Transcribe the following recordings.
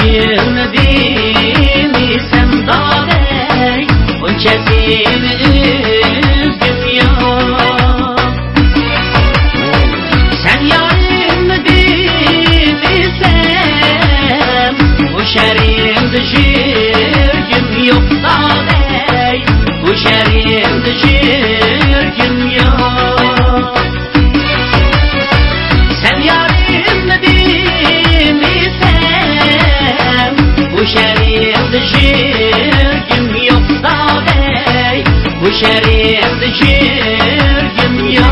bilmediğimi sen dağdey Bunçesini üzgün yok Sen yarim bilmesem Bu şerimde jürgüm yok dağdey Bu şerimde jürgüm yok Sen yarim bilmesem Bu şerimde jürgüm yok dağdey Bu şerimde jürgüm yok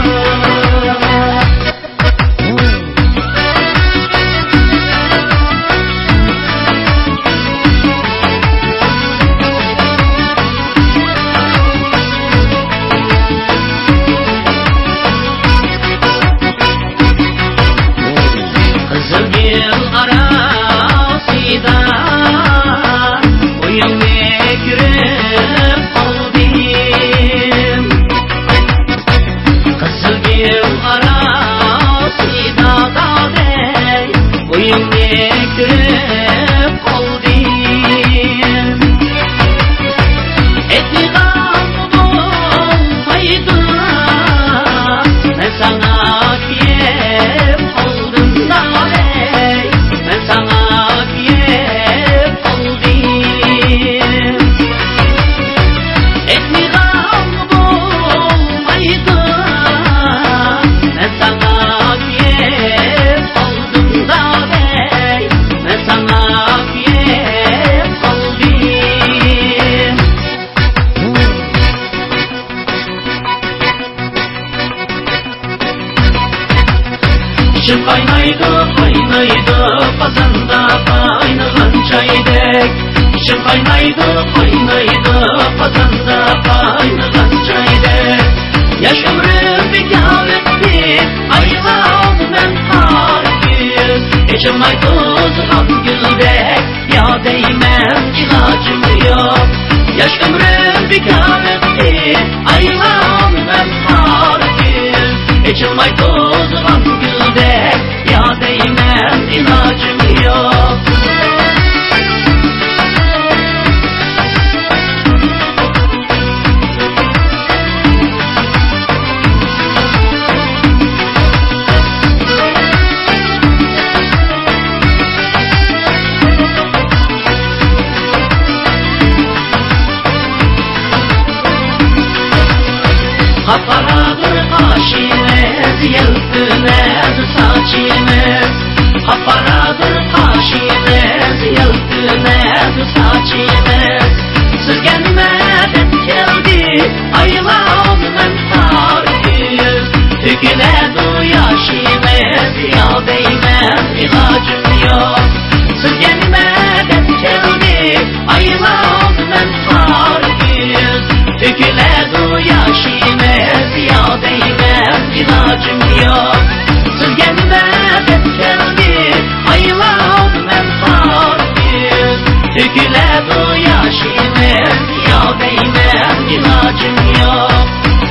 Kaynaydı kazanda kaynayan çaydek kaynaydı kazanda kaynayan çaydek Yaş ömrüm bekaretti ayağım ben hargül Geçemay tozgan güldek ya değmez ilacım yok Yaş ömrüm bekaretti ayağım ben hargül Geçemay tozgan güldek ya değmez ilacım yok Kaparadır kaşimiz, yeltünez saçimiz Kaparadır kaşimiz, yeltünez saçimiz Siz gelmeden geldi ayılan ben hargül Tüküledi yaşımız, ya değmez ilacım yok Siz gelmeden geldi ayılan ben hargül Tüküledi yaşımız, ya değmez ilacım yok Siz gelmeden geldi ayılan ben hargül Tüküledi yaşımız, ya değmez ilacım yok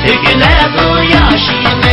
Tüküledi yaşımız